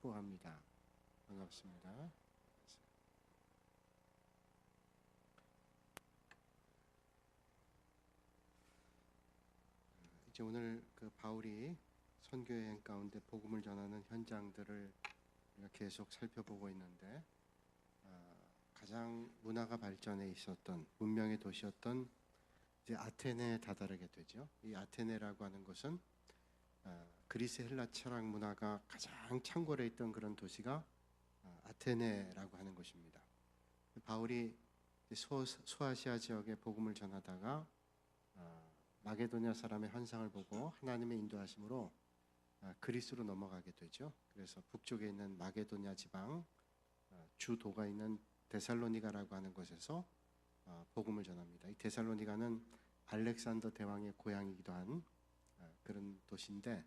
축복합니다. 반갑습니다. 이제 오늘 그 바울이 선교 여행 가운데 복음을 전하는 현장들을 우리가 계속 살펴보고 있는데, 가장 문화가 발전해 있었던 문명의 도시였던 이제 아테네에 다다르게 되죠. 이 아테네라고 하는 것은 그리스 헬라 철학 문화가 가장 창궐해 있던 그런 도시가 아테네라고 하는 것입니다. 바울이 소아시아 지역에 복음을 전하다가 마게도냐 사람의 환상을 보고 하나님의 인도하심으로 그리스로 넘어가게 되죠. 그래서 북쪽에 있는 마게도냐 지방 주도가 있는 데살로니가라고 하는 곳에서 복음을 전합니다. 이 데살로니가는 알렉산더 대왕의 고향이기도 한 그런 도시인데,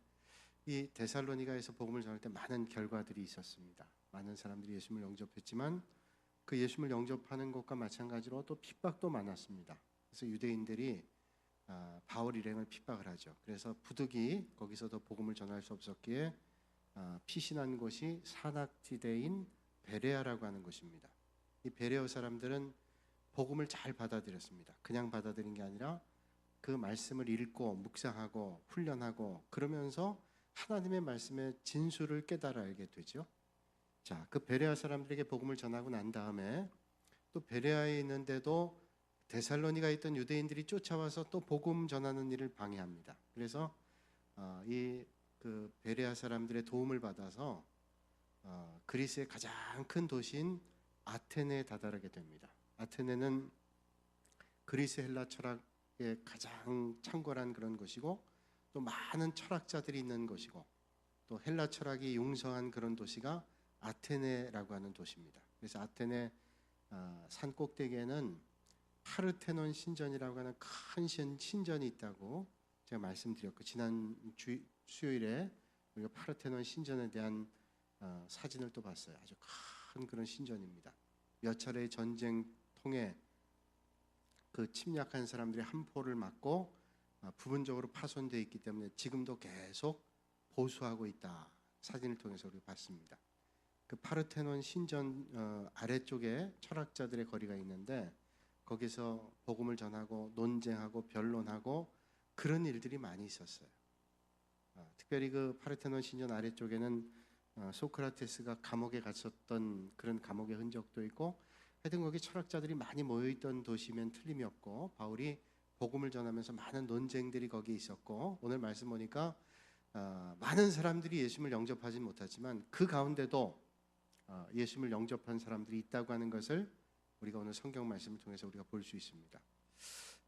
이 데살로니가에서 복음을 전할 때 많은 결과들이 있었습니다. 많은 사람들이 예수님을 영접했지만 그 예수님을 영접하는 것과 마찬가지로 또 핍박도 많았습니다. 그래서 유대인들이 바울 일행을 핍박을 하죠. 그래서 부득이 거기서도 복음을 전할 수 없었기에 피신한 곳이 산악지대인 베레아라고 하는 곳입니다. 이 베레아 사람들은 복음을 잘 받아들였습니다. 그냥 받아들인 게 아니라 그 말씀을 읽고 묵상하고 훈련하고 그러면서 하나님의 말씀의 진수를 깨달아 알게 되죠. 자, 그 베레아 사람들에게 복음을 전하고 난 다음에 또 베레아에 있는데도 데살로니가에 있던 유대인들이 쫓아와서 또 복음 전하는 일을 방해합니다. 그래서 이 그 베레아 사람들의 도움을 받아서 그리스의 가장 큰 도시인 아테네에 다다르게 됩니다. 아테네는 그리스 헬라 철학의 가장 창궐한 그런 곳이고, 또 많은 철학자들이 있는 곳이고, 또 헬라 철학이 융성한 그런 도시가 아테네라고 하는 도시입니다. 그래서 아테네 산 꼭대기에는 파르테논 신전이라고 하는 큰 신전이 있다고 제가 말씀드렸고, 지난 수요일에 우리가 파르테논 신전에 대한 사진을 또 봤어요. 아주 큰 그런 신전입니다. 몇 차례의 전쟁 통해 그 침략한 사람들이 함포를 맞고 부분적으로 파손되어 있기 때문에 지금도 계속 보수하고 있다. 사진을 통해서 우리가 봤습니다. 그 파르테논 신전 아래쪽에 철학자들의 거리가 있는데, 거기서 복음을 전하고 논쟁하고 변론하고 그런 일들이 많이 있었어요. 특별히 그 파르테논 신전 아래쪽에는 소크라테스가 감옥에 갇혔던 그런 감옥의 흔적도 있고, 하여튼 거기 철학자들이 많이 모여있던 도시면 틀림이 없고, 바울이 복음을 전하면서 많은 논쟁들이 거기에 있었고, 오늘 말씀 보니까 많은 사람들이 예수님을 영접하지 못하지만 그 가운데도 예수님을 영접한 사람들이 있다고 하는 것을 우리가 오늘 성경 말씀을 통해서 우리가 볼 수 있습니다.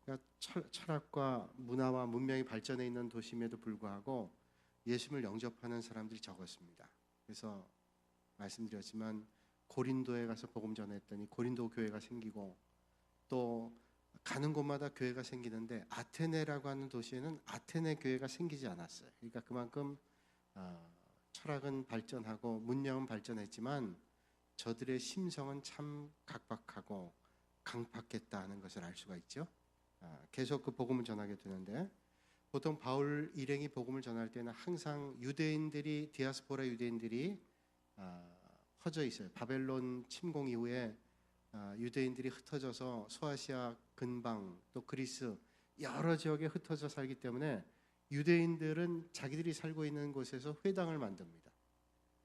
그러니까 철학과 문화와 문명이 발전해 있는 도심에도 불구하고 예수님을 영접하는 사람들이 적었습니다. 그래서 말씀드렸지만 고린도에 가서 복음 전했더니 고린도 교회가 생기고, 또 가는 곳마다 교회가 생기는데 아테네라고 하는 도시에는 아테네 교회가 생기지 않았어요. 그러니까 그만큼 철학은 발전하고 문명은 발전했지만 저들의 심성은 참 각박하고 강팍했다는 것을 알 수가 있죠. 계속 그 복음을 전하게 되는데, 보통 바울 일행이 복음을 전할 때는 항상 유대인들이, 디아스포라 유대인들이 흩어져 있어요. 바벨론 침공 이후에 유대인들이 흩어져서 소아시아 근방 또 그리스 여러 지역에 흩어져 살기 때문에 유대인들은 자기들이 살고 있는 곳에서 회당을 만듭니다.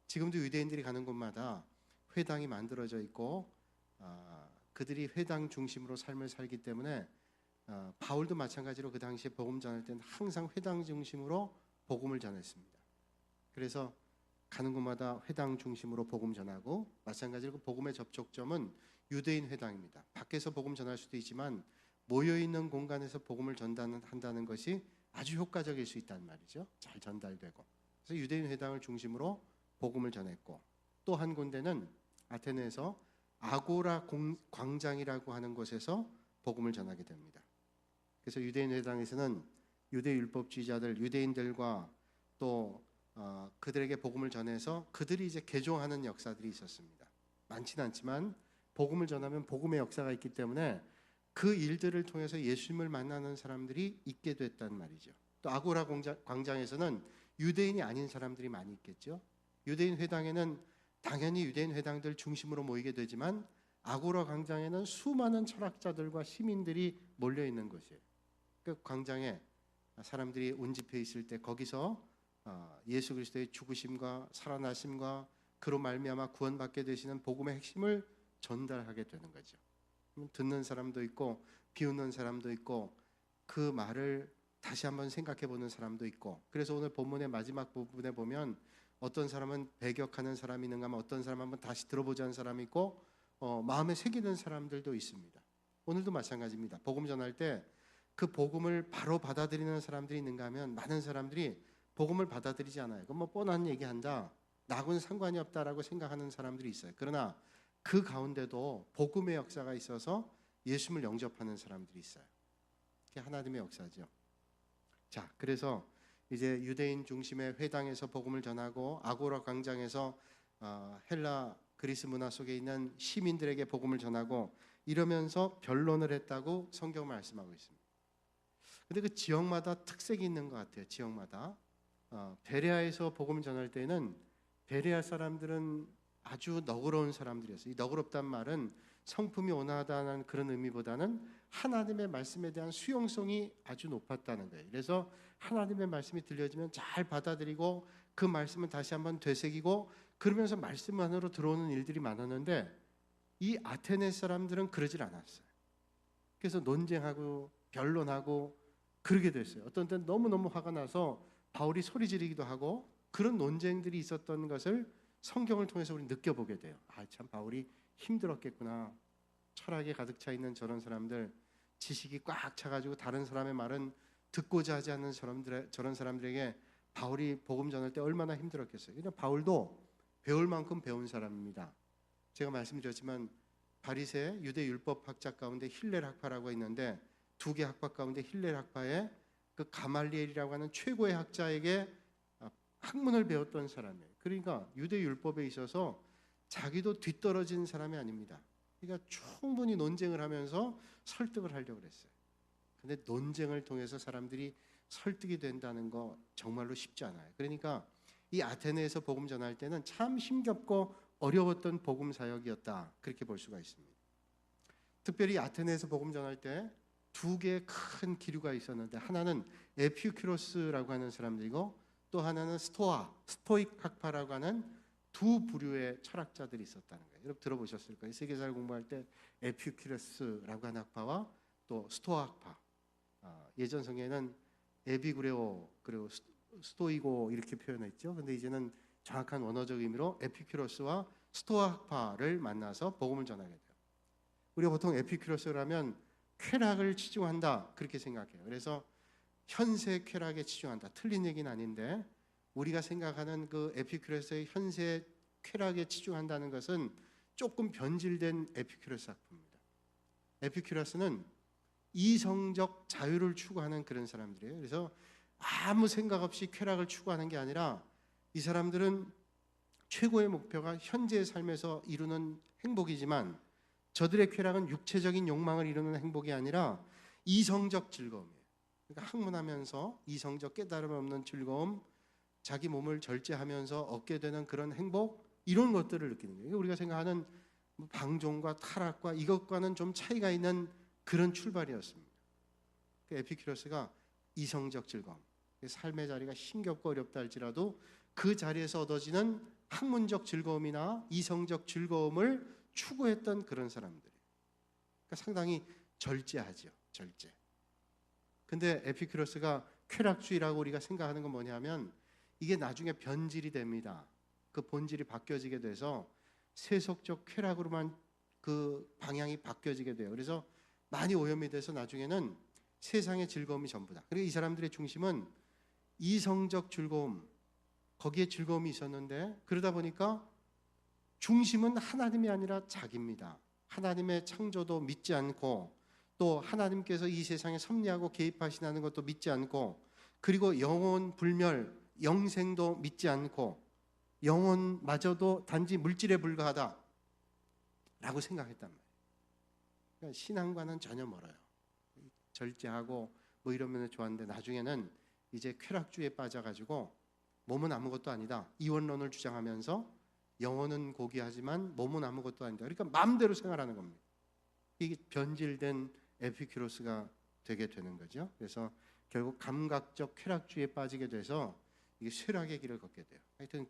지금도 유대인들이 가는 곳마다 회당이 만들어져 있고 그들이 회당 중심으로 삶을 살기 때문에 바울도 마찬가지로 그 당시에 복음 전할 때는 항상 회당 중심으로 복음을 전했습니다. 그래서 가는 곳마다 회당 중심으로 복음 전하고, 마찬가지로 그 복음의 접촉점은 유대인 회당입니다. 밖에서 복음 전할 수도 있지만 모여있는 공간에서 복음을 전달한다는 것이 아주 효과적일 수 있단 말이죠. 잘 전달되고. 그래서 유대인 회당을 중심으로 복음을 전했고, 또 한 군데는 아테네에서 아고라 광장이라고 하는 곳에서 복음을 전하게 됩니다. 그래서 유대인 회당에서는 유대 율법주의자들, 유대인들과 또 그들에게 복음을 전해서 그들이 이제 개종하는 역사들이 있었습니다. 많지는 않지만 복음을 전하면 복음의 역사가 있기 때문에 그 일들을 통해서 예수님을 만나는 사람들이 있게 됐단 말이죠. 또 아고라 광장에서는 유대인이 아닌 사람들이 많이 있겠죠. 유대인 회당에는 당연히 유대인 회당들 중심으로 모이게 되지만 아고라 광장에는 수많은 철학자들과 시민들이 몰려 있는 곳이에요. 그 광장에 사람들이 운집해 있을 때 거기서 예수 그리스도의 죽으심과 살아나심과 그로 말미암아 구원받게 되시는 복음의 핵심을 전달하게 되는 거죠. 듣는 사람도 있고 비웃는 사람도 있고 그 말을 다시 한번 생각해 보는 사람도 있고, 그래서 오늘 본문의 마지막 부분에 보면 어떤 사람은 배격하는 사람이 있는가 하면 어떤 사람은 한번 다시 들어보자는 사람이 있고 마음에 새기는 사람들도 있습니다. 오늘도 마찬가지입니다. 복음 전할 때 그 복음을 바로 받아들이는 사람들이 있는가 하면 많은 사람들이 복음을 받아들이지 않아요. 그건 뭐 뻔한 얘기한다, 나하고는 상관이 없다라고 생각하는 사람들이 있어요. 그러나 그 가운데도 복음의 역사가 있어서 예수님을 영접하는 사람들이 있어요. 그게 하나님의 역사죠. 자, 그래서 이제 유대인 중심의 회당에서 복음을 전하고 아고라 광장에서 헬라 그리스 문화 속에 있는 시민들에게 복음을 전하고 이러면서 변론을 했다고 성경 말씀하고 있습니다. 근데 그 지역마다 특색이 있는 것 같아요. 지역마다 베레아에서 복음을 전할 때는 베레아 사람들은 아주 너그러운 사람들이었어요. 이 너그럽단 말은 성품이 온화하다는 그런 의미보다는 하나님의 말씀에 대한 수용성이 아주 높았다는 거예요. 그래서 하나님의 말씀이 들려지면 잘 받아들이고 그 말씀을 다시 한번 되새기고 그러면서 말씀 안으로 들어오는 일들이 많았는데 이 아테네 사람들은 그러질 않았어요. 그래서 논쟁하고 변론하고 그러게 됐어요. 어떤 때는 너무너무 화가 나서 바울이 소리 지르기도 하고 그런 논쟁들이 있었던 것을 성경을 통해서 우리 느껴보게 돼요. 참 바울이 힘들었겠구나. 철학에 가득 차 있는 저런 사람들, 지식이 꽉 차가지고 다른 사람의 말은 듣고자 하지 않는 저런 사람들에게 바울이 복음 전할 때 얼마나 힘들었겠어요. 그냥 바울도 배울 만큼 배운 사람입니다. 제가 말씀드렸지만 바리새 유대 율법 학자 가운데 힐렐 학파라고 있는데 두 개 학파 가운데 힐렐 학파에 그 가말리엘이라고 하는 최고의 학자에게 학문을 배웠던 사람이에요. 그러니까 유대 율법에 있어서 자기도 뒤떨어진 사람이 아닙니다. 그러니까 충분히 논쟁을 하면서 설득을 하려고 그랬어요. 근데 논쟁을 통해서 사람들이 설득이 된다는 거 정말로 쉽지 않아요. 그러니까 이 아테네에서 복음 전할 때는 참 힘겹고 어려웠던 복음 사역이었다, 그렇게 볼 수가 있습니다. 특별히 아테네에서 복음 전할 때 두 개의 큰 기류가 있었는데 하나는 에피큐로스라고 하는 사람들이고 또 하나는 스토익 학파라고 하는 두 부류의 철학자들이 있었다는 거예요. 여러분 들어보셨을 거예요. 세계사를 공부할 때 에피큐로스라고 하는 학파와 또 스토아 학파, 예전 성경에는 에비구레오 그리고 스토이고 이렇게 표현했죠. 근데 이제는 정확한 원어적 의미로 에피큐로스와 스토아 학파를 만나서 복음을 전하게 돼요. 우리가 보통 에피큐로스라면 쾌락을 치중한다 그렇게 생각해요. 그래서 현세 쾌락에 치중한다. 틀린 얘기는 아닌데 우리가 생각하는 그 에피큐로스의 현세 쾌락에 치중한다는 것은 조금 변질된 에피큐로스 학파입니다. 에피큐로스는 이성적 자유를 추구하는 그런 사람들이에요. 그래서 아무 생각 없이 쾌락을 추구하는 게 아니라 이 사람들은 최고의 목표가 현재의 삶에서 이루는 행복이지만 저들의 쾌락은 육체적인 욕망을 이루는 행복이 아니라 이성적 즐거움이에요. 그러니까 학문하면서 이성적 깨달음 없는 즐거움, 자기 몸을 절제하면서 얻게 되는 그런 행복, 이런 것들을 느끼는 거예요. 우리가 생각하는 방종과 타락과 이것과는 좀 차이가 있는 그런 출발이었습니다. 에피큐로스가 이성적 즐거움, 삶의 자리가 힘겹고 어렵다 할지라도 그 자리에서 얻어지는 학문적 즐거움이나 이성적 즐거움을 추구했던 그런 사람들이에요. 그러니까 상당히 절제하죠. 절제. 근데 에피큐로스가 쾌락주의라고 우리가 생각하는 건 뭐냐면 이게 나중에 변질이 됩니다. 그 본질이 바뀌어지게 돼서 세속적 쾌락으로만 그 방향이 바뀌어지게 돼요. 그래서 많이 오염이 돼서 나중에는 세상의 즐거움이 전부다. 그리고 이 사람들의 중심은 이성적 즐거움, 거기에 즐거움이 있었는데 그러다 보니까 중심은 하나님이 아니라 자기입니다. 하나님의 창조도 믿지 않고 또 하나님께서 이 세상에 섭리하고 개입하시는 것도 믿지 않고 그리고 영혼 불멸, 영생도 믿지 않고 영혼마저도 단지 물질에 불과하다 라고 생각했단 말이에요. 그러니까 신앙과는 전혀 멀어요. 절제하고 뭐 이러면 좋았는데 나중에는 이제 쾌락주의에 빠져가지고 몸은 아무것도 아니다. 이원론을 주장하면서 영혼은 고귀하지만 몸은 아무것도 아니다. 그러니까 마음대로 생활하는 겁니다. 이게 변질된 에피큐로스가 되게 되는 거죠. 그래서 결국 감각적 쾌락주의에 빠지게 돼서 이게 쇠락의 길을 걷게 돼요. 하여튼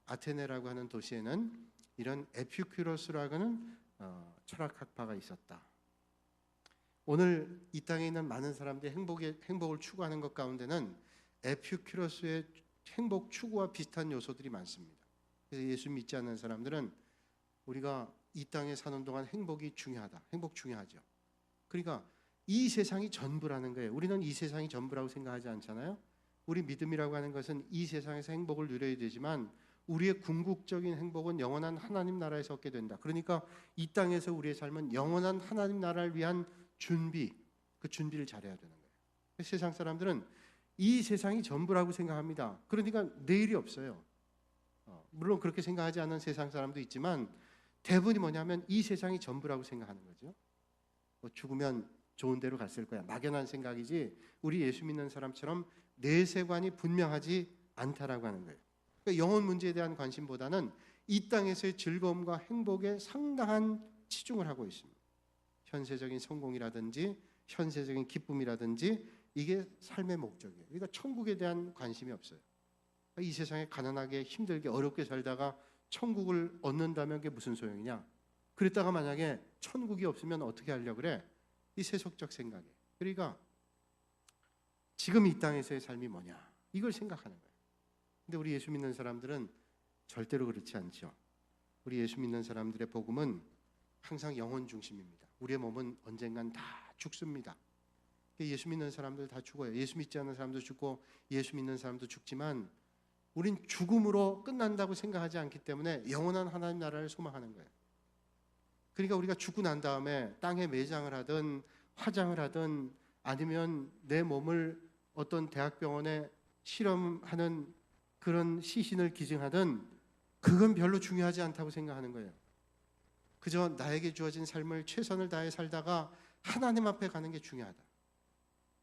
아테네라고 하는 도시에는 이런 에피큐로스라고 하는 철학학파가 있었다. 오늘 이 땅에 있는 많은 사람들이 행복을 추구하는 것 가운데는 에피큐로스의 행복 추구와 비슷한 요소들이 많습니다. 그래서 예수 믿지 않는 사람들은 우리가 이 땅에 사는 동안 행복이 중요하다. 행복 중요하죠. 그러니까 이 세상이 전부라는 거예요. 우리는 이 세상이 전부라고 생각하지 않잖아요. 우리 믿음이라고 하는 것은 이 세상에서 행복을 누려야 되지만 우리의 궁극적인 행복은 영원한 하나님 나라에서 얻게 된다. 그러니까 이 땅에서 우리의 삶은 영원한 하나님 나라를 위한 준비, 그 준비를 잘해야 되는 거예요. 세상 사람들은 이 세상이 전부라고 생각합니다. 그러니까 내일이 없어요. 물론 그렇게 생각하지 않는 세상 사람도 있지만 대부분이 뭐냐면 이 세상이 전부라고 생각하는 거죠. 죽으면 좋은 데로 갔을 거야. 막연한 생각이지 우리 예수 믿는 사람처럼 내세관이 분명하지 않다라고 하는 거예요. 그러니까 영혼 문제에 대한 관심보다는 이 땅에서의 즐거움과 행복에 상당한 치중을 하고 있습니다. 현세적인 성공이라든지 현세적인 기쁨이라든지 이게 삶의 목적이에요. 그러니까 천국에 대한 관심이 없어요. 이 세상에 가난하게 힘들게 어렵게 살다가 천국을 얻는다면 그게 무슨 소용이냐? 그랬다가 만약에 천국이 없으면 어떻게 하려고 그래? 이 세속적 생각이에요. 그러니까 지금 이 땅에서의 삶이 뭐냐? 이걸 생각하는 거예요. 근데 우리 예수 믿는 사람들은 절대로 그렇지 않죠. 우리 예수 믿는 사람들의 복음은 항상 영혼 중심입니다. 우리의 몸은 언젠간 다 죽습니다. 예수 믿는 사람들 다 죽어요. 예수 믿지 않는 사람도 죽고 예수 믿는 사람도 죽지만 우린 죽음으로 끝난다고 생각하지 않기 때문에 영원한 하나님 나라를 소망하는 거예요. 그러니까 우리가 죽고 난 다음에 땅에 매장을 하든 화장을 하든 아니면 내 몸을 어떤 대학병원에 실험하는 그런 시신을 기증하든 그건 별로 중요하지 않다고 생각하는 거예요. 그저 나에게 주어진 삶을 최선을 다해 살다가 하나님 앞에 가는 게 중요하다.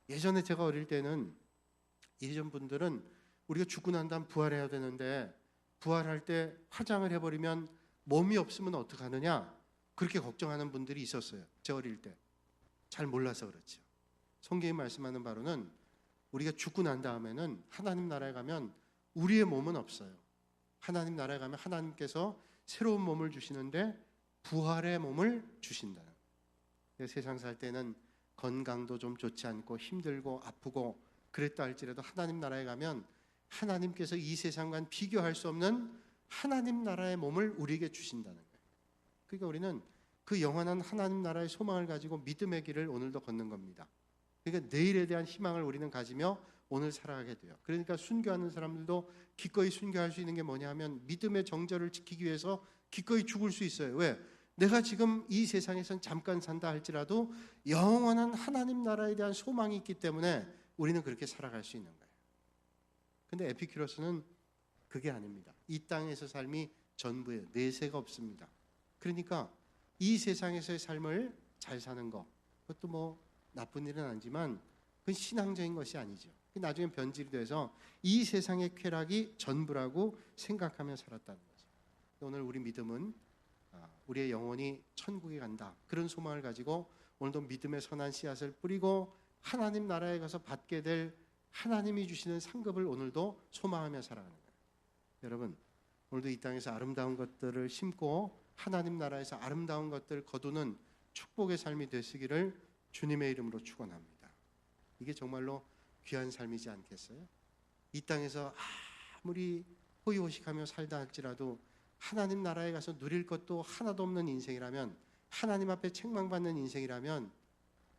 예전에 제가 어릴 때는 예전 분들은 우리가 죽고 난 다음 부활해야 되는데 부활할 때 화장을 해버리면 몸이 없으면 어떡하느냐 그렇게 걱정하는 분들이 있었어요. 제 어릴 때 잘 몰라서 그렇죠. 성경이 말씀하는 바로는 우리가 죽고 난 다음에는 하나님 나라에 가면 우리의 몸은 없어요. 하나님 나라에 가면 하나님께서 새로운 몸을 주시는데 부활의 몸을 주신다는 거예요. 세상 살 때는 건강도 좀 좋지 않고 힘들고 아프고 그랬다 할지라도 하나님 나라에 가면 하나님께서 이 세상과는 비교할 수 없는 하나님 나라의 몸을 우리에게 주신다는 거예요. 그러니까 우리는 그 영원한 하나님 나라의 소망을 가지고 믿음의 길을 오늘도 걷는 겁니다. 그러니까 내일에 대한 희망을 우리는 가지며 오늘 살아가게 돼요. 그러니까 순교하는 사람들도 기꺼이 순교할 수 있는 게 뭐냐 하면 믿음의 정절을 지키기 위해서 기꺼이 죽을 수 있어요. 왜? 내가 지금 이 세상에선 잠깐 산다 할지라도 영원한 하나님 나라에 대한 소망이 있기 때문에 우리는 그렇게 살아갈 수 있는 거예요. 근데 에피큐로스는 그게 아닙니다. 이 땅에서 삶이 전부예요. 내세가 없습니다. 그러니까 이 세상에서의 삶을 잘 사는 것, 그것도 뭐 나쁜 일은 아니지만 그건 신앙적인 것이 아니죠. 나중에 변질이 돼서 이 세상의 쾌락이 전부라고 생각하며 살았다는 거죠. 오늘 우리 믿음은 우리의 영혼이 천국에 간다. 그런 소망을 가지고 오늘도 믿음의 선한 씨앗을 뿌리고 하나님 나라에 가서 받게 될 하나님이 주시는 상급을 오늘도 소망하며 살아가는 거예요. 여러분, 오늘도 이 땅에서 아름다운 것들을 심고 하나님 나라에서 아름다운 것들을 거두는 축복의 삶이 되시기를 주님의 이름으로 축원합니다. 이게 정말로 귀한 삶이지 않겠어요? 이 땅에서 아무리 호의호식하며 살다 할지라도 하나님 나라에 가서 누릴 것도 하나도 없는 인생이라면, 하나님 앞에 책망받는 인생이라면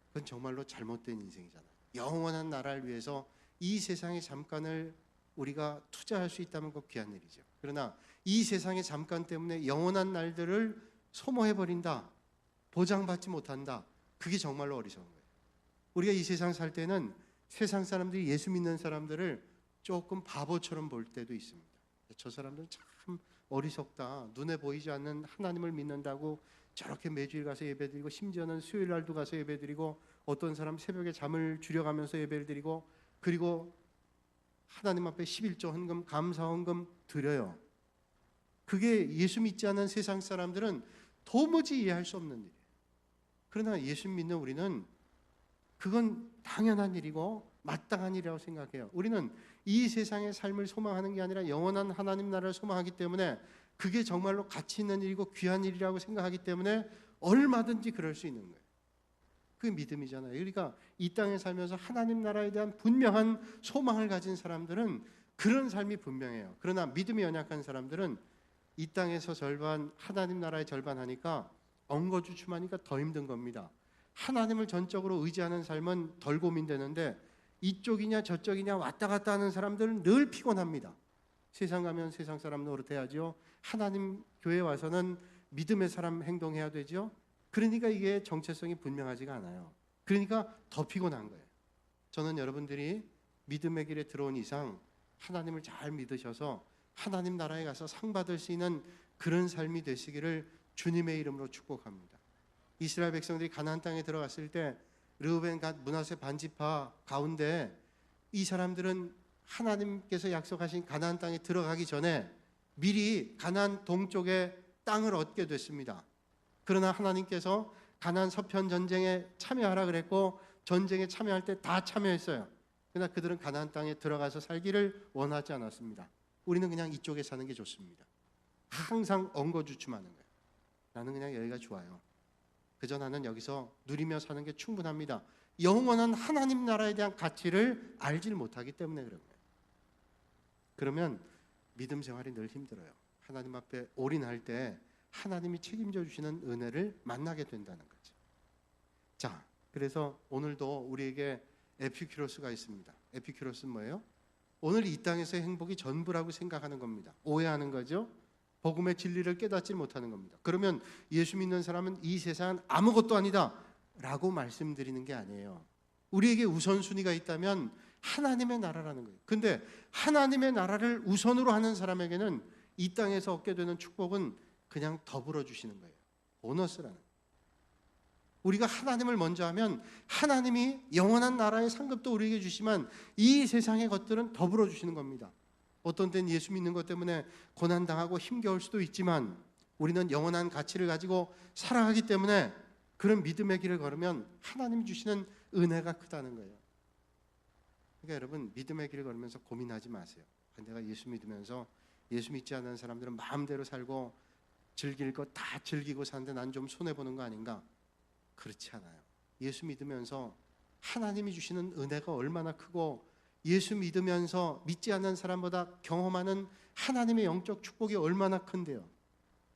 그건 정말로 잘못된 인생이잖아요. 영원한 나라를 위해서 이 세상의 잠깐을 우리가 투자할 수 있다면 그 귀한 일이죠. 그러나 이 세상의 잠깐 때문에 영원한 날들을 소모해버린다, 보장받지 못한다, 그게 정말로 어리석은 거예요. 우리가 이 세상 살 때는 세상 사람들이 예수 믿는 사람들을 조금 바보처럼 볼 때도 있습니다. 저 사람들은 참 어리석다, 눈에 보이지 않는 하나님을 믿는다고 저렇게 매주일 가서 예배드리고, 심지어는 수요일 날도 가서 예배드리고, 어떤 사람 새벽에 잠을 줄여가면서 예배를 드리고, 그리고 하나님 앞에 11조 헌금, 감사 헌금 드려요. 그게 예수 믿지 않는 세상 사람들은 도무지 이해할 수 없는 일이에요. 그러나 예수 믿는 우리는 그건 당연한 일이고 마땅한 일이라고 생각해요. 우리는 이 세상의 삶을 소망하는 게 아니라 영원한 하나님 나라를 소망하기 때문에 그게 정말로 가치 있는 일이고 귀한 일이라고 생각하기 때문에 얼마든지 그럴 수 있는 거예요. 그게 믿음이잖아요. 그러니까 이 땅에 살면서 하나님 나라에 대한 분명한 소망을 가진 사람들은 그런 삶이 분명해요. 그러나 믿음이 연약한 사람들은 이 땅에서 절반, 하나님 나라의 절반 하니까 엉거주춤하니까 더 힘든 겁니다. 하나님을 전적으로 의지하는 삶은 덜 고민되는데 이쪽이냐 저쪽이냐 왔다 갔다 하는 사람들은 늘 피곤합니다. 세상 가면 세상 사람 노릇해야죠. 하나님 교회 와서는 믿음의 사람 행동해야 되죠. 그러니까 이게 정체성이 분명하지가 않아요. 그러니까 더 피곤한 거예요. 저는 여러분들이 믿음의 길에 들어온 이상 하나님을 잘 믿으셔서 하나님 나라에 가서 상 받을 수 있는 그런 삶이 되시기를 주님의 이름으로 축복합니다. 이스라엘 백성들이 가나안 땅에 들어갔을 때 르우벤, 갓, 므낫세 반지파 가운데 이 사람들은 하나님께서 약속하신 가나안 땅에 들어가기 전에 미리 가나안 동쪽의 땅을 얻게 됐습니다. 그러나 하나님께서 가나안 서편 전쟁에 참여하라 그랬고 전쟁에 참여할 때 다 참여했어요. 그러나 그들은 가나안 땅에 들어가서 살기를 원하지 않았습니다. 우리는 그냥 이쪽에 사는 게 좋습니다. 항상 엉거주춤하는 거예요. 나는 그냥 여기가 좋아요. 그저 나는 여기서 누리며 사는 게 충분합니다. 영원한 하나님 나라에 대한 가치를 알질 못하기 때문에 그런 거예요. 그러면 믿음 생활이 늘 힘들어요. 하나님 앞에 올인할 때 하나님이 책임져 주시는 은혜를 만나게 된다는 거죠. 자, 그래서 오늘도 우리에게 에피큐로스가 있습니다. 에피큐로스는 뭐예요? 오늘 이 땅에서의 행복이 전부라고 생각하는 겁니다. 오해하는 거죠. 복음의 진리를 깨닫지 못하는 겁니다. 그러면 예수 믿는 사람은 이 세상은 아무것도 아니다 라고 말씀드리는 게 아니에요. 우리에게 우선순위가 있다면 하나님의 나라라는 거예요. 근데 하나님의 나라를 우선으로 하는 사람에게는 이 땅에서 얻게 되는 축복은 그냥 더불어 주시는 거예요. 보너스라는 거예요. 우리가 하나님을 먼저 하면 하나님이 영원한 나라의 상급도 우리에게 주시지만 이 세상의 것들은 더불어 주시는 겁니다. 어떤 때는 예수 믿는 것 때문에 고난당하고 힘겨울 수도 있지만 우리는 영원한 가치를 가지고 살아가기 때문에 그런 믿음의 길을 걸으면 하나님이 주시는 은혜가 크다는 거예요. 그러니까 여러분 믿음의 길을 걸으면서 고민하지 마세요. 내가 예수 믿으면서 예수 믿지 않는 사람들은 마음대로 살고 즐길 거 다 즐기고 사는데 난 좀 손해보는 거 아닌가? 그렇지 않아요. 예수 믿으면서 하나님이 주시는 은혜가 얼마나 크고 예수 믿으면서 믿지 않는 사람보다 경험하는 하나님의 영적 축복이 얼마나 큰데요.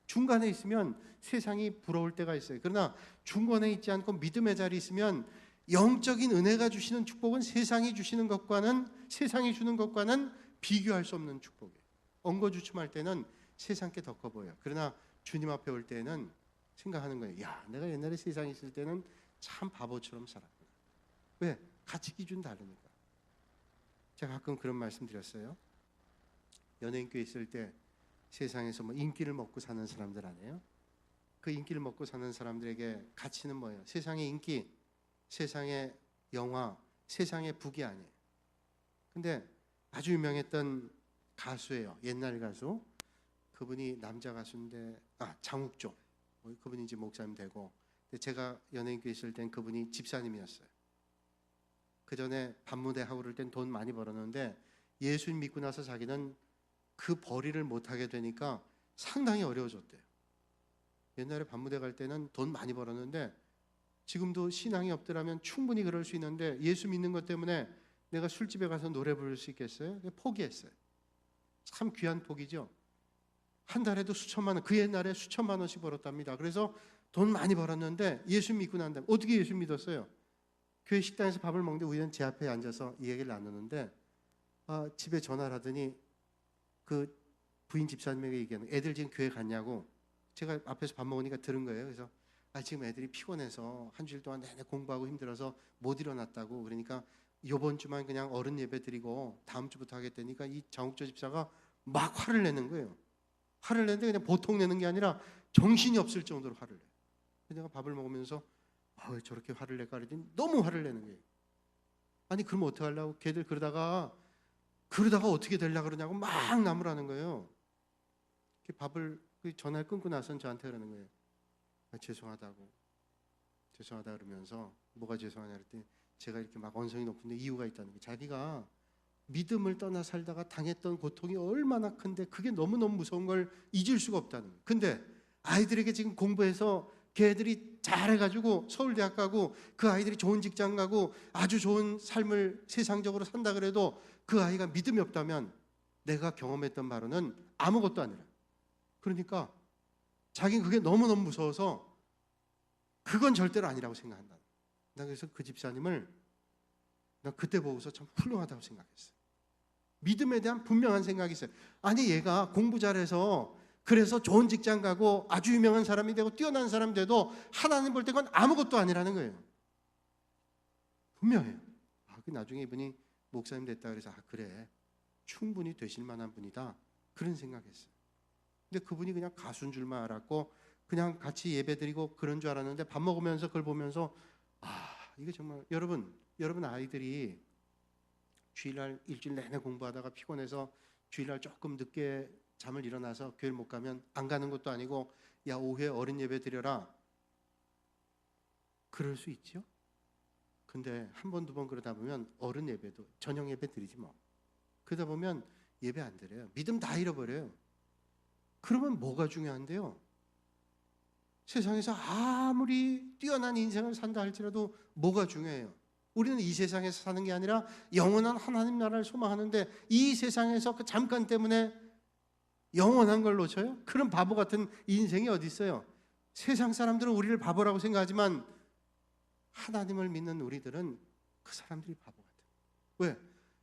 중간에 있으면 세상이 부러울 때가 있어요. 그러나 중간에 있지 않고 믿음의 자리에 있으면 영적인 은혜가 주시는 축복은 세상이 주시는 것과는 세상이 주는 것과는 비교할 수 없는 축복이에요. 엉거주춤할 때는 세상 게 더 커 보여요. 그러나 주님 앞에 올 때는 생각하는 거예요. 야, 내가 옛날에 세상에 있을 때는 참 바보처럼 살았구나. 왜? 가치 기준 다르니까. 제가 가끔 그런 말씀 드렸어요. 연예인교회 있을 때 세상에서 뭐 인기를 먹고 사는 사람들 아니에요? 그 인기를 먹고 사는 사람들에게 가치는 뭐예요? 세상의 인기, 세상의 영화, 세상의 부귀 아니에요. 근데 아주 유명했던 가수예요. 옛날 가수. 그분이 남자 가수인데 장욱조. 그분이 이제 목사님 되고. 근데 제가 연예인교회 있을 땐 그분이 집사님이었어요. 그 전에 밤무대 하고 그럴 땐 돈 많이 벌었는데 예수 믿고 나서 자기는 그 벌이를 못하게 되니까 상당히 어려워졌대요. 옛날에 밤무대 갈 때는 돈 많이 벌었는데 지금도 신앙이 없더라면 충분히 그럴 수 있는데 예수 믿는 것 때문에 내가 술집에 가서 노래 부를 수 있겠어요? 포기했어요. 참 귀한 포기죠. 한 달에도 수천만 원, 그 옛날에 수천만 원씩 벌었답니다. 그래서 돈 많이 벌었는데 예수 믿고 난 다음에 어떻게 예수 믿었어요? 교회 식당에서 밥을 먹는데 우연히 제 앞에 앉아서 이 얘기를 나누는데 집에 전화를 하더니 그 부인 집사님에게 얘기하는 애들 지금 교회 갔냐고. 제가 앞에서 밥 먹으니까 들은 거예요. 그래서 지금 애들이 피곤해서 한 주일 동안 내내 공부하고 힘들어서 못 일어났다고. 그러니까 이번 주만 그냥 어른 예배 드리고 다음 주부터 하겠다니까 이 장욱조 집사가 막 화를 내는 거예요. 화를 내는데 그냥 보통 내는 게 아니라 정신이 없을 정도로 화를 내요. 내가 밥을 먹으면서 왜 저렇게 화를 낼까 그랬더니 너무 화를 내는 거예요. 아니 그럼 어떻게 하려고? 걔들 그러다가 그러다가 어떻게 되려고 그러냐고 막 나무라는 거예요. 밥을 전화를 끊고 나선 저한테 그러는 거예요. 죄송하다 그러면서 뭐가 죄송하냐 그랬더니 제가 이렇게 막 언성이 높은데 이유가 있다는 거예요. 자기가 믿음을 떠나 살다가 당했던 고통이 얼마나 큰데 그게 너무너무 무서운 걸 잊을 수가 없다는 거예요. 근데 아이들에게 지금 공부해서 걔들이 잘해가지고 서울대학 가고 그 아이들이 좋은 직장 가고 아주 좋은 삶을 세상적으로 산다 그래도 그 아이가 믿음이 없다면 내가 경험했던 바로는 아무것도 아니라. 그러니까 자기는 그게 너무너무 무서워서 그건 절대로 아니라고 생각한다. 나 그래서 그 집사님을 나 그때 보고서 참 훌륭하다고 생각했어요. 믿음에 대한 분명한 생각이 있어요. 아니 얘가 공부 잘해서 그래서 좋은 직장 가고 아주 유명한 사람이 되고 뛰어난 사람이 돼도 하나님 볼 때 그건 아무것도 아니라는 거예요. 분명해요. 나중에 이분이 목사님 됐다 그래서 그래 충분히 되실 만한 분이다 그런 생각했어요. 근데 그분이 그냥 가수인 줄만 알았고 그냥 같이 예배드리고 그런 줄 알았는데 밥 먹으면서 그걸 보면서 이게 정말 여러분 아이들이 주일날 일주일 내내 공부하다가 피곤해서 주일날 조금 늦게 잠을 일어나서 교회를 못 가면 안 가는 것도 아니고 야 오후에 어린 예배 드려라 그럴 수 있죠. 근데 한 번, 두 번 그러다 보면 어른 예배도 저녁 예배 드리지 뭐. 그러다 보면 예배 안 드려요. 믿음 다 잃어버려요. 그러면 뭐가 중요한데요? 세상에서 아무리 뛰어난 인생을 산다 할지라도 뭐가 중요해요? 우리는 이 세상에서 사는 게 아니라 영원한 하나님 나라를 소망하는데 이 세상에서 그 잠깐 때문에 영원한 걸 놓쳐요? 그런 바보 같은 인생이 어디 있어요? 세상 사람들은 우리를 바보라고 생각하지만 하나님을 믿는 우리들은 그 사람들이 바보 같아요. 왜?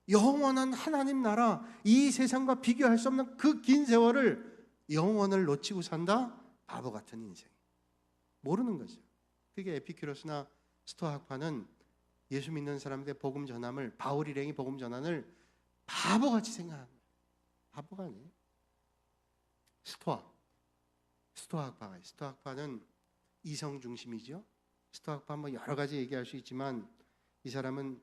영원한 하나님 나라, 이 세상과 비교할 수 없는 그 긴 세월을 영원을 놓치고 산다? 바보 같은 인생. 모르는 거죠. 그게 에피큐로스나 스토아 학파는 예수 믿는 사람들의 복음 전함을, 바울 일행이 복음 전환을 바보같이 생각하는 거예요. 바보가 아니에요. 스토아 학파가 있어요. 스토아 학파는 이성 중심이죠. 스토아 학파 뭐 여러 가지 얘기할 수 있지만 이 사람은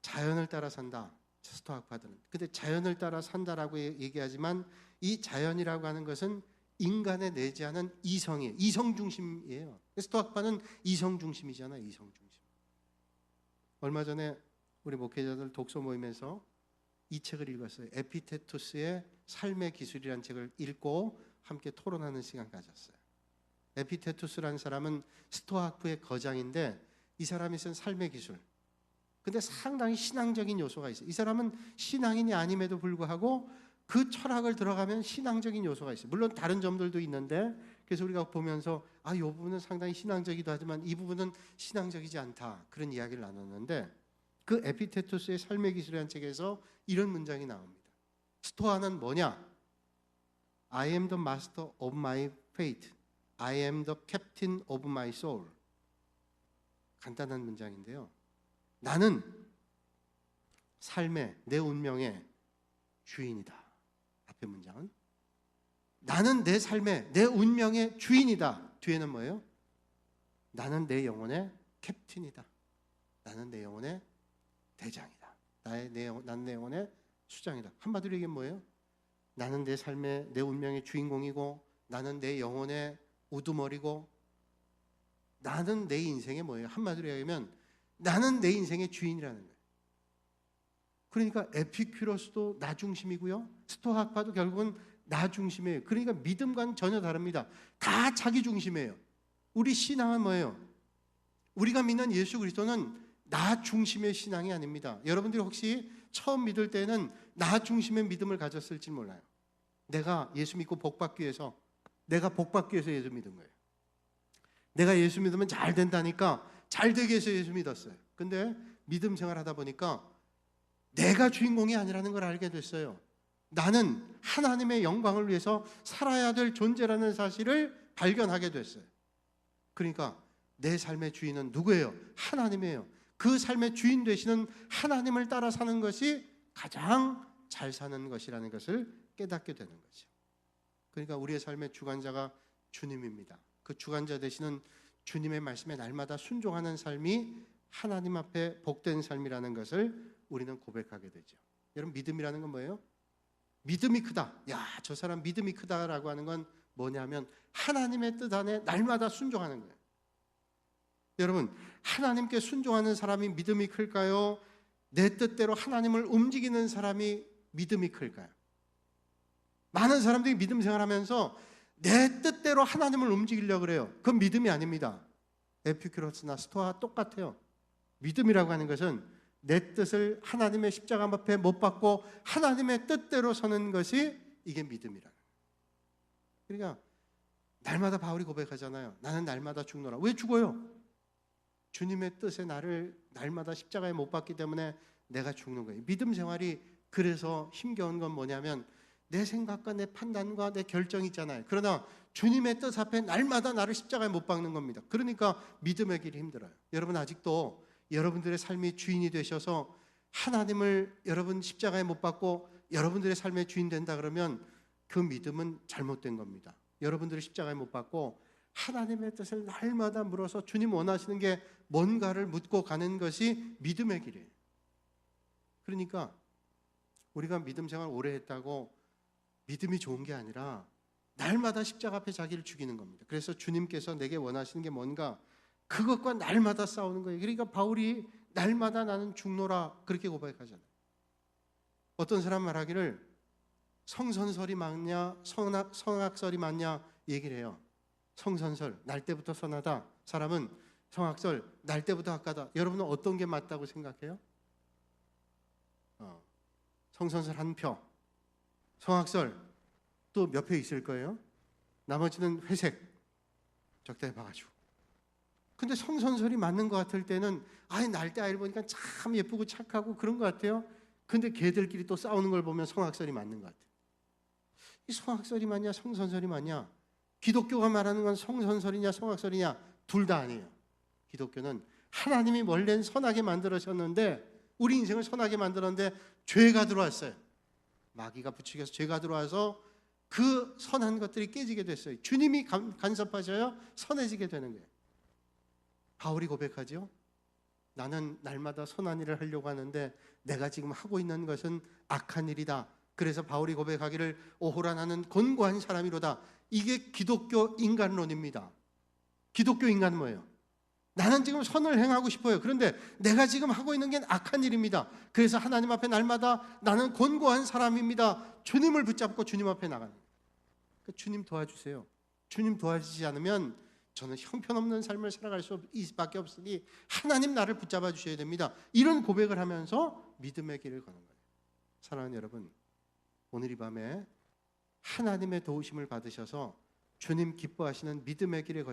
자연을 따라 산다. 스토아 학파들은. 근데 자연을 따라 산다라고 얘기하지만 이 자연이라고 하는 것은 인간에 내지 않은 이성이에요. 이성 중심이에요. 스토아 학파는 이성 중심이잖아요. 이성 중심. 얼마 전에 우리 목회자들 독서 모임에서 이 책을 읽었어요. 에피테투스의 삶의 기술이라는 책을 읽고 함께 토론하는 시간 가졌어요. 에피테투스라는 사람은 스토아 학파의 거장인데 이 사람이 쓴 삶의 기술. 근데 상당히 신앙적인 요소가 있어요. 이 사람은 신앙인이 아님에도 불구하고 그 철학을 들어가면 신앙적인 요소가 있어요. 물론 다른 점들도 있는데 그래서 우리가 보면서 이 부분은 상당히 신앙적이기도 하지만 이 부분은 신앙적이지 않다. 그런 이야기를 나눴는데 그 에피테투스의 삶의 기술이라는 책에서 이런 문장이 나옵니다. 스토아는 뭐냐? I am the master of my fate. I am the captain of my soul. 간단한 문장인데요. 나는 삶의 내 운명의 주인이다. 앞에 문장은 나는 내 삶의 내 운명의 주인이다. 뒤에는 뭐예요? 나는 내 영혼의 캡틴이다. 나는 내 영혼의 대장이다. 나는 내 영혼의 수장이다. 한마디로 이게 뭐예요? 나는 내 삶의 내 운명의 주인공이고 나는 내 영혼의 우두머리고 나는 내 인생의 뭐예요? 한마디로 얘기하면 나는 내 인생의 주인이라는 거예요. 그러니까 에피큐로스도 나 중심이고요. 스토아 학파도 결국은 나 중심이에요. 그러니까 믿음과는 전혀 다릅니다. 다 자기 중심이에요. 우리 신앙은 뭐예요? 우리가 믿는 예수 그리스도는 나 중심의 신앙이 아닙니다. 여러분들이 혹시 처음 믿을 때는 나 중심의 믿음을 가졌을지 몰라요. 내가 예수 믿고 복받기 위해서 예수 믿은 거예요. 내가 예수 믿으면 잘 된다니까 잘 되기 위해서 예수 믿었어요. 근데 믿음 생활하다 보니까 내가 주인공이 아니라는 걸 알게 됐어요. 나는 하나님의 영광을 위해서 살아야 될 존재라는 사실을 발견하게 됐어요. 그러니까 내 삶의 주인은 누구예요? 하나님이에요. 그 삶의 주인 되시는 하나님을 따라 사는 것이 가장 잘 사는 것이라는 것을 깨닫게 되는 거죠. 그러니까 우리의 삶의 주관자가 주님입니다. 그 주관자 되시는 주님의 말씀에 날마다 순종하는 삶이 하나님 앞에 복된 삶이라는 것을 우리는 고백하게 되죠. 여러분, 믿음이라는 건 뭐예요? 믿음이 크다. 야, 저 사람 믿음이 크다라고 하는 건 뭐냐면 하나님의 뜻 안에 날마다 순종하는 거예요. 여러분, 하나님께 순종하는 사람이 믿음이 클까요? 내 뜻대로 하나님을 움직이는 사람이 믿음이 클까요? 많은 사람들이 믿음 생활하면서 내 뜻대로 하나님을 움직이려고 그래요. 그건 믿음이 아닙니다. 에피큐러스나 스토아 똑같아요. 믿음이라고 하는 것은 내 뜻을 하나님의 십자가 앞에 못 박고 하나님의 뜻대로 서는 것이 이게 믿음이라. 그러니까 날마다 바울이 고백하잖아요. 나는 날마다 죽노라. 왜 죽어요? 주님의 뜻에 나를 날마다 십자가에 못 박기 때문에 내가 죽는 거예요. 믿음 생활이 그래서 힘겨운 건 뭐냐면 내 생각과 내 판단과 내 결정이 있잖아요. 그러나 주님의 뜻 앞에 날마다 나를 십자가에 못 박는 겁니다. 그러니까 믿음의 길이 힘들어요. 여러분, 아직도 여러분들의 삶이 주인이 되셔서 하나님을 여러분 십자가에 못 박고 여러분들의 삶의 주인 된다 그러면 그 믿음은 잘못된 겁니다. 여러분들이 십자가에 못 박고 하나님의 뜻을 날마다 물어서 주님 원하시는 게 뭔가를 묻고 가는 것이 믿음의 길이에요. 그러니까 우리가 믿음 생활 오래 했다고 믿음이 좋은 게 아니라 날마다 십자가 앞에 자기를 죽이는 겁니다. 그래서 주님께서 내게 원하시는 게 뭔가 그것과 날마다 싸우는 거예요. 그러니까 바울이 날마다 나는 죽노라 그렇게 고백하잖아요. 어떤 사람 말하기를 성선설이 맞냐 성악설이 맞냐 얘기를 해요. 성선설, 날 때부터 선하다. 사람은 성악설, 날 때부터 악하다. 여러분은 어떤 게 맞다고 생각해요? 성선설 한 표, 성악설 또 몇 표 있을 거예요. 나머지는 회색, 적당히 봐가지고. 근데 성선설이 맞는 것 같을 때는 날 때 아이를 보니까 참 예쁘고 착하고 그런 것 같아요. 근데 걔들끼리 또 싸우는 걸 보면 성악설이 맞는 것 같아요. 이 성악설이 맞냐 성선설이 맞냐? 기독교가 말하는 건 성선설이냐 성악설이냐 둘 다 아니에요. 기독교는 하나님이 원래는 선하게 만들으셨는데 우리 인생을 선하게 만들었는데 죄가 들어왔어요. 마귀가 부추겨서 죄가 들어와서 그 선한 것들이 깨지게 됐어요. 주님이 간섭하셔야 선해지게 되는 거예요. 바울이 고백하죠. 나는 날마다 선한 일을 하려고 하는데 내가 지금 하고 있는 것은 악한 일이다. 그래서 바울이 고백하기를 오호라 나는 곤고한 사람이로다. 이게 기독교 인간론입니다. 기독교 인간은 뭐예요? 나는 지금 선을 행하고 싶어요. 그런데 내가 지금 하고 있는 게 악한 일입니다. 그래서 하나님 앞에 날마다 나는 곤고한 사람입니다. 주님을 붙잡고 주님 앞에 나가는 거예요. 그러니까 주님 도와주세요. 주님 도와주시지 않으면 저는 형편없는 삶을 살아갈 수밖에 없으니 하나님 나를 붙잡아 주셔야 됩니다. 이런 고백을 하면서 믿음의 길을 거는 거예요. 사랑하는 여러분, 오늘 이 밤에 하나님의 도우심을 받으셔서 주님 기뻐하시는 믿음의 길에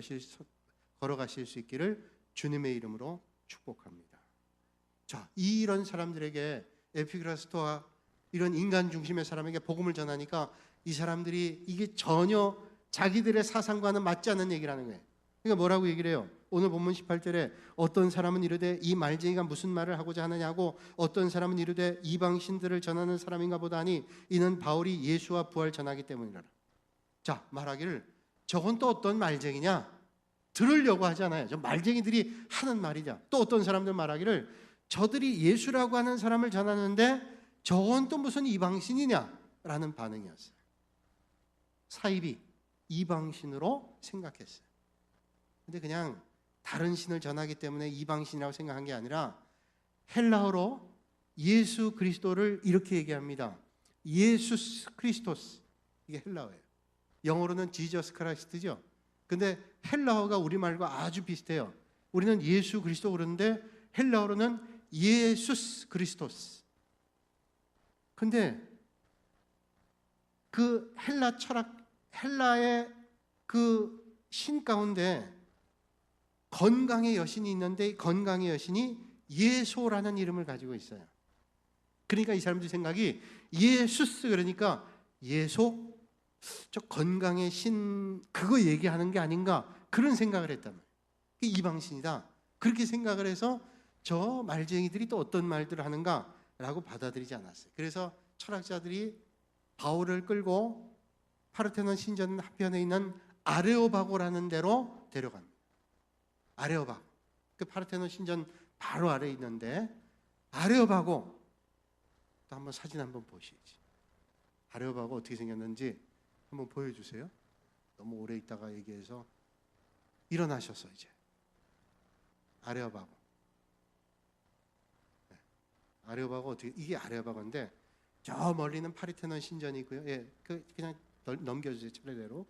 걸어가실 수 있기를 주님의 이름으로 축복합니다. 자, 이런 사람들에게 에피그라스토와 이런 인간 중심의 사람에게 복음을 전하니까 이 사람들이 이게 전혀 자기들의 사상과는 맞지 않는 얘기를 하는 거예요. 그러니까 뭐라고 얘기를 해요? 오늘 본문 18절에 어떤 사람은 이르되 이 말쟁이가 무슨 말을 하고자 하느냐고, 어떤 사람은 이르되 이방신들을 전하는 사람인가 보다 하니 이는 바울이 예수와 부활 전하기 때문이라. 자, 말하기를 저건 또 어떤 말쟁이냐? 들으려고 하잖아요. 저 말쟁이들이 하는 말이냐? 또 어떤 사람들 말하기를 저들이 예수라고 하는 사람을 전하는데 저건 또 무슨 이방신이냐라는 반응이었어요. 사입이 이방신으로 생각했어요. 근데 그냥 다른 신을 전하기 때문에 이방신이라고 생각한 게 아니라 헬라어로 예수 그리스도를 이렇게 얘기합니다. 예수스 크리스토스. 이게 헬라어예요. 영어로는 지저스 크라이스트죠. 근데 헬라어가 우리말과 아주 비슷해요. 우리는 예수 그리스도 그러는데 헬라어로는 예수스 그리스토스. 근데 그 헬라 철학, 헬라의 그 신 가운데 건강의 여신이 있는데 건강의 여신이 예소라는 이름을 가지고 있어요. 그러니까 이 사람들 생각이 예수스 그러니까 예소, 저 건강의 신 그거 얘기하는 게 아닌가 그런 생각을 했단 말이에요. 이방신이다 그렇게 생각을 해서 저 말쟁이들이 또 어떤 말들을 하는가 라고 받아들이지 않았어요. 그래서 철학자들이 바울을 끌고 파르테논 신전 한편에 있는 아레오바고라는 데로 데려갑니다. 아레오바고, 그 파르테논 신전 바로 아래에 있는데 아레오바고, 또 한번 사진 한번 보시지. 아레오바가 어떻게 생겼는지 한번 보여주세요. 너무 오래 있다가 얘기해서 일어나셔서 이제 아레오바고. 네. 아레오바가 어떻게, 이게 아레오바건데 저 멀리는 파르테논 신전이 있고요. 예, 그냥 넘겨주세요. 차례대로.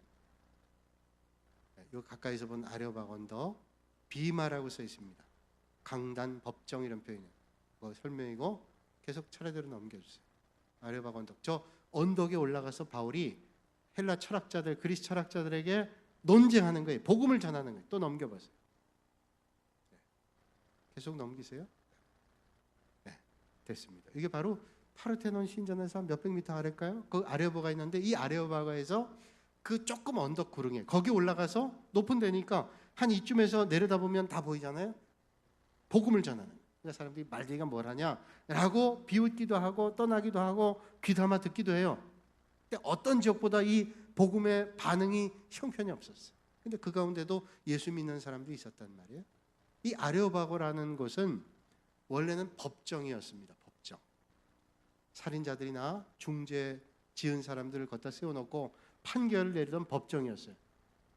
네, 요 가까이서 본 아레오바가 언덕 비마라고 써 있습니다. 강단, 법정 이런 표현이에요. 뭐 설명이고 계속 차례대로 넘겨주세요. 아레오바가 언덕. 저 언덕에 올라가서 바울이 헬라 철학자들, 그리스 철학자들에게 논쟁하는 거예요. 복음을 전하는 거예요. 또 넘겨보세요. 네. 계속 넘기세요. 네, 됐습니다. 이게 바로 파르테논 신전에서 몇백 미터 아래일까요? 그 아레오바가 있는데 이 아레오바가에서 그 조금 언덕 구릉에 거기 올라가서 높은 데니까 한 이쯤에서 내려다보면 다 보이잖아요. 복음을 전하는 거예요. 그러니까 사람들이 말쟁이가 뭘 하냐라고 비웃기도 하고 떠나기도 하고 귀담아 듣기도 해요. 근데 어떤 지역보다 이 복음의 반응이 형편이 없었어요. 근데 그 가운데도 예수 믿는 사람도 있었단 말이에요. 이 아레오바고라는 곳은 원래는 법정이었습니다. 법정. 살인자들이나 중죄 지은 사람들을 걷다 세워놓고 판결을 내리던 법정이었어요.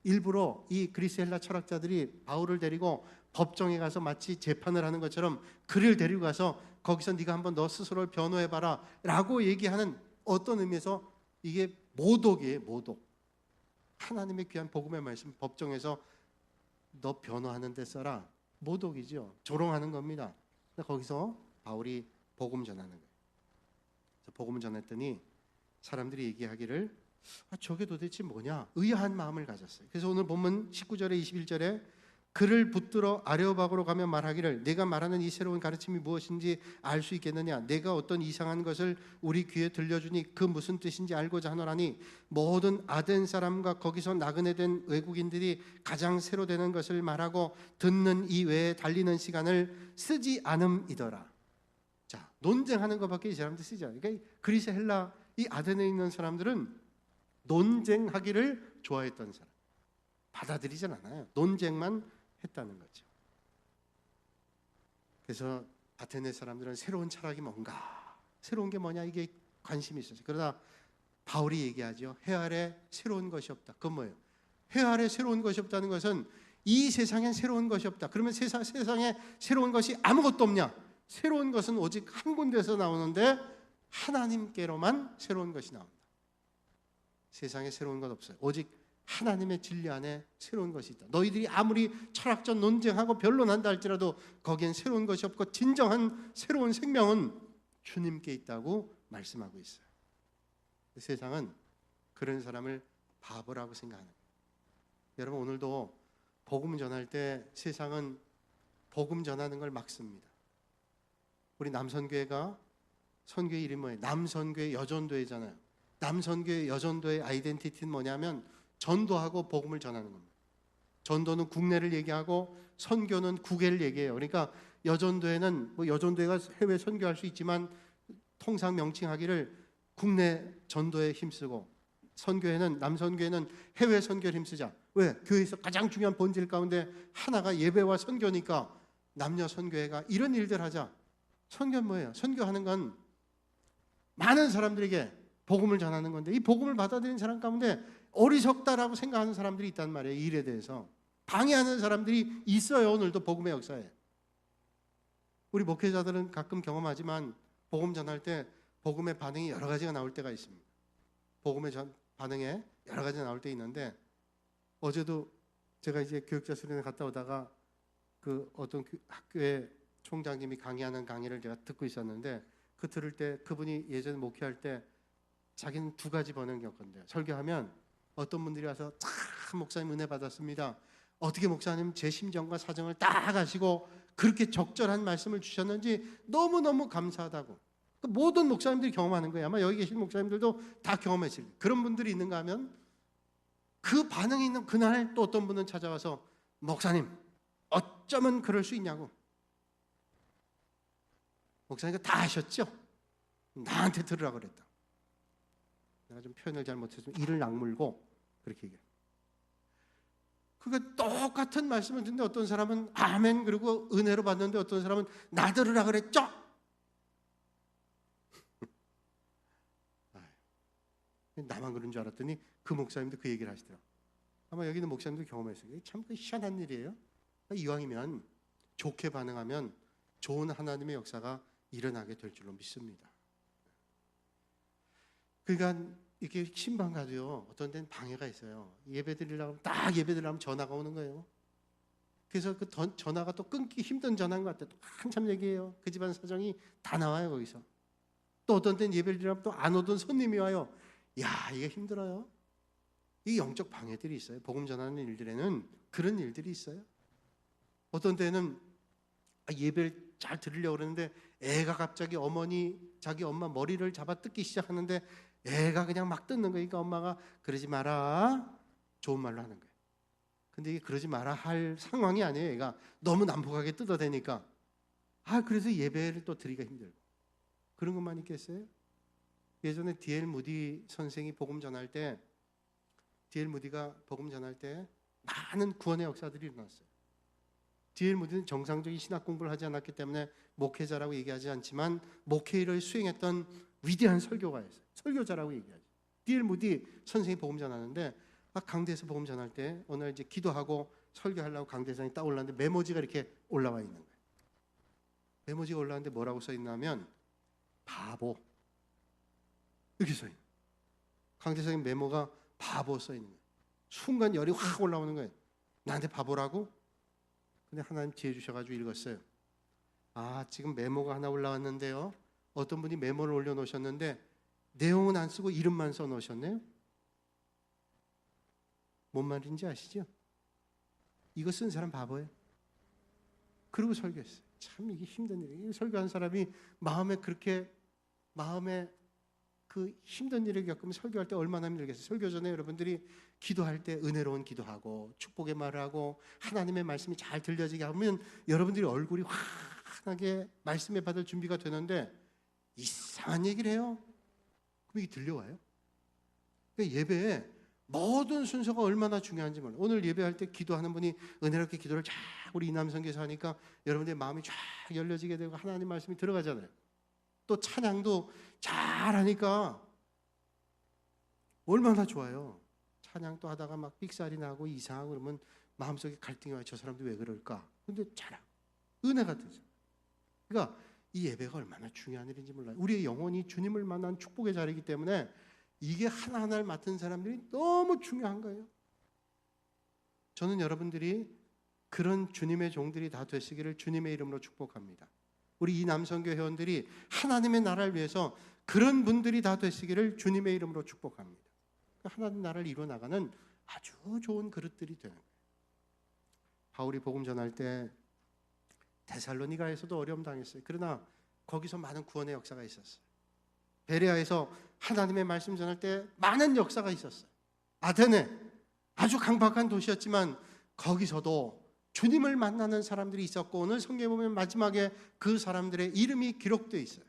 일부러 이 그리스 헬라 철학자들이 바울을 데리고 법정에 가서 마치 재판을 하는 것처럼 그를 데리고 가서 거기서 네가 한번 너 스스로를 변호해봐라 라고 얘기하는 어떤 의미에서 이게 모독이에요. 모독. 하나님의 귀한 복음의 말씀 법정에서 너 변호하는 데 써라. 모독이죠. 조롱하는 겁니다. 거기서 바울이 복음 전하는 거예요. 그래서 복음을 전했더니 사람들이 얘기하기를 저게 도대체 뭐냐? 의아한 마음을 가졌어요. 그래서 오늘 본문 19절에 21절에 그를 붙들어 아레오바고로 가며 말하기를 내가 말하는 이 새로운 가르침이 무엇인지 알 수 있겠느냐? 내가 어떤 이상한 것을 우리 귀에 들려주니 그 무슨 뜻인지 알고자 하노라니 모든 아덴 사람과 거기서 나그네 된 외국인들이 가장 새로 되는 것을 말하고 듣는 이 외에 달리는 시간을 쓰지 않음이더라. 자, 논쟁하는 것밖에 이 사람들 쓰지 않아요. 그러니까 그리스 헬라 이 아덴에 있는 사람들은 논쟁하기를 좋아했던 사람. 받아들이진 않아요. 논쟁만 했다는 거죠. 그래서 아테네 사람들은 새로운 철학이 뭔가, 새로운 게 뭐냐 이게 관심이 있었어요. 그러다 바울이 얘기하죠. 해 아래 새로운 것이 없다. 그건 뭐예요? 해 아래 새로운 것이 없다는 것은 이 세상엔 새로운 것이 없다. 그러면 세상에 새로운 것이 아무것도 없냐? 새로운 것은 오직 한 군데서 나오는데 하나님께로만 새로운 것이 나온다. 세상에 새로운 것 없어요. 오직 하나님의 진리 안에 새로운 것이 있다. 너희들이 아무리 철학적 논쟁하고 변론한다 할지라도 거기엔 새로운 것이 없고 진정한 새로운 생명은 주님께 있다고 말씀하고 있어요. 세상은 그런 사람을 바보라고 생각하는 거예요. 여러분 오늘도 복음 전할 때 세상은 복음 전하는 걸 막습니다. 우리 남선교회가 선교회 이름이 뭐예요? 남선교회 여전도회잖아요. 남선교회 여전도의 아이덴티티는 뭐냐면 전도하고 복음을 전하는 겁니다. 전도는 국내를 얘기하고 선교는 국외를 얘기해요. 그러니까 여전도회는 뭐 여전도회가 해외 선교할 수 있지만 통상 명칭하기를 국내 전도에 힘쓰고 선교회는 남선교회는 해외 선교를 힘쓰자. 왜? 교회에서 가장 중요한 본질 가운데 하나가 예배와 선교니까 남녀 선교회가 이런 일들 하자. 선교는 뭐예요? 선교하는 건 많은 사람들에게 복음을 전하는 건데 이 복음을 받아들이는 사람 가운데 어리석다라고 생각하는 사람들이 있단 말이에요. 이 일에 대해서 방해하는 사람들이 있어요. 오늘도 복음의 역사에. 우리 목회자들은 가끔 경험하지만 복음 전할 때 복음의 반응이 여러 가지가 나올 때가 있습니다. 복음의 반응에 여러 가지가 나올 때 있는데 어제도 제가 이제 교육자 수련회 갔다 오다가 그 어떤 학교의 총장님이 강의하는 강의를 제가 듣고 있었는데 그 들을 때 그분이 예전에 목회할 때 자기는 두 가지 번역을 겪었는데요. 설교하면 어떤 분들이 와서 참 목사님 은혜 받았습니다. 어떻게 목사님 제 심정과 사정을 딱 아시고 그렇게 적절한 말씀을 주셨는지 너무너무 감사하다고. 모든 목사님들이 경험하는 거예요. 아마 여기 계신 목사님들도 다 경험했을 거예요. 그런 분들이 있는가 하면 그 반응이 있는 그날 또 어떤 분은 찾아와서 목사님 어쩌면 그럴 수 있냐고. 목사님이 다 아셨죠? 나한테 들으라고 그랬다. 내가 좀 표현을 잘못해서 이를 악물고 그렇게 얘기해요. 그러니까 똑같은 말씀을 듣는데 어떤 사람은 아멘 그리고 은혜로 받는데 어떤 사람은 나 들으라 그랬죠? 나만 그런 줄 알았더니 그 목사님도 그 얘기를 하시더라고요. 아마 여기 있는 목사님도 경험했어요. 참 희한한 일이에요. 이왕이면 좋게 반응하면 좋은 하나님의 역사가 일어나게 될 줄로 믿습니다. 그러니까 이렇게 신방 가도요, 어떤 데는 방해가 있어요. 예배 드리려고 하면 딱 예배 드리려면 전화가 오는 거예요. 그래서 그 전화가 또 끊기 힘든 전화인 것 같아요. 또 한참 얘기해요. 그 집안 사정이 다 나와요 거기서. 또 어떤 때는 예배를 드리려면 또 안 오던 손님이 와요. 야, 이게 힘들어요. 이 영적 방해들이 있어요. 복음 전하는 일들에는 그런 일들이 있어요. 어떤 때는 예배를 잘 들으려고 그러는데 애가 갑자기 자기 엄마 머리를 잡아 뜯기 시작하는데 애가 그냥 막 뜯는 거예요. 그러니까 엄마가 그러지 마라, 좋은 말로 하는 거예요. 근데 이게 그러지 마라 할 상황이 아니에요. 애가 너무 난폭하게 뜯어대니까. 그래서 예배를 또 드리기가 힘들고. 그런 것만 있겠어요? 예전에 D.L. 무디 선생이 복음 전할 때, D.L. 무디가 복음 전할 때 많은 구원의 역사들이 일어났어요. D.L. 무디는 정상적인 신학 공부를 하지 않았기 때문에 목회자라고 얘기하지 않지만 목회를 수행했던 위대한 설교가였어요. 설교자라고 얘기하죠. D.L. 무디 선생이 복음 전하는데 강대에서 복음 전할 때 어느 날 이제 기도하고 설교하려고 강대상에 딱 올랐는데 메모지가 이렇게 올라와 있는 거예요. 메모지가 올라왔는데 뭐라고 써 있냐면 바보 이렇게 써 있는 거예요. 강대상에 메모가 바보 써 있는 거예요. 순간 열이 확 올라오는 거예요. 나한테 바보라고? 근데 하나님 지혜 주셔가지고 읽었어요. 지금 메모가 하나 올라왔는데요, 어떤 분이 메모를 올려놓으셨는데 내용은 안 쓰고 이름만 써놓으셨네요. 뭔 말인지 아시죠? 이거 쓴 사람 바보예요. 그러고 설교했어요. 참 이게 힘든 일이에요. 설교한 사람이 마음에 그 힘든 일을 겪으면 설교할 때 얼마나 힘들겠어요. 설교 전에 여러분들이 기도할 때 은혜로운 기도하고 축복의 말을 하고 하나님의 말씀이 잘 들려지게 하면 여러분들이 얼굴이 환하게 말씀에 받을 준비가 되는데 이상한 얘기를 해요. 그럼 이게 들려와요? 그러니까 예배에 모든 순서가 얼마나 중요한지 몰라요. 오늘 예배할 때 기도하는 분이 은혜롭게 기도를 쫙 우리 이남성교에서 하니까 여러분들의 마음이 쫙 열려지게 되고 하나님 말씀이 들어가잖아요. 또 찬양도 잘하니까 얼마나 좋아요. 찬양 또 하다가 막 삑살이 나고 이상하고 그러면 마음속에 갈등이 와요. 저 사람도 왜 그럴까? 근데 잘하고 은혜가 되죠. 그러니까 이 예배가 얼마나 중요한 일인지 몰라요. 우리의 영혼이 주님을 만난 축복의 자리이기 때문에 이게 하나하나를 맡은 사람들이 너무 중요한 거예요. 저는 여러분들이 그런 주님의 종들이 다 되시기를 주님의 이름으로 축복합니다. 우리 이 남성교 회원들이 하나님의 나라를 위해서 그런 분들이 다 되시기를 주님의 이름으로 축복합니다. 하나님 나라를 이루어나가는 아주 좋은 그릇들이 되는 거예요. 바울이 복음 전할 때 데살로니가에서도 어려움 당했어요. 그러나 거기서 많은 구원의 역사가 있었어요. 베레아에서 하나님의 말씀 전할 때 많은 역사가 있었어요. 아테네 아주 강박한 도시였지만 거기서도 주님을 만나는 사람들이 있었고 오늘 성경에 보면 마지막에 그 사람들의 이름이 기록되어 있어요.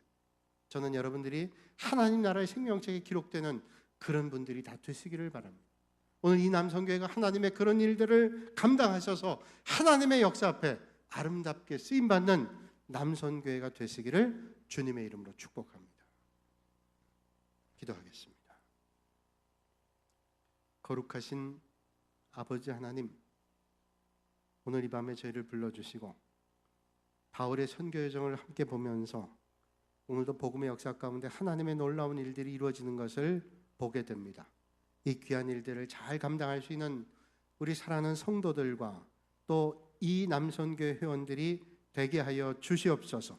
저는 여러분들이 하나님 나라의 생명책에 기록되는 그런 분들이 다 되시기를 바랍니다. 오늘 이 남성교회가 하나님의 그런 일들을 감당하셔서 하나님의 역사 앞에 아름답게 쓰임받는 남성교회가 되시기를 주님의 이름으로 축복합니다. 기도하겠습니다. 거룩하신 아버지 하나님, 오늘 이 밤에 저희를 불러주시고 바울의 선교 여정을 함께 보면서 오늘도 복음의 역사 가운데 하나님의 놀라운 일들이 이루어지는 것을 보게 됩니다. 이 귀한 일들을 잘 감당할 수 있는 우리 사랑하는 성도들과 또 이 남선교회 회원들이 되게 하여 주시옵소서.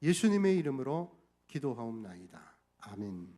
예수님의 이름으로 기도하옵나이다. 아멘.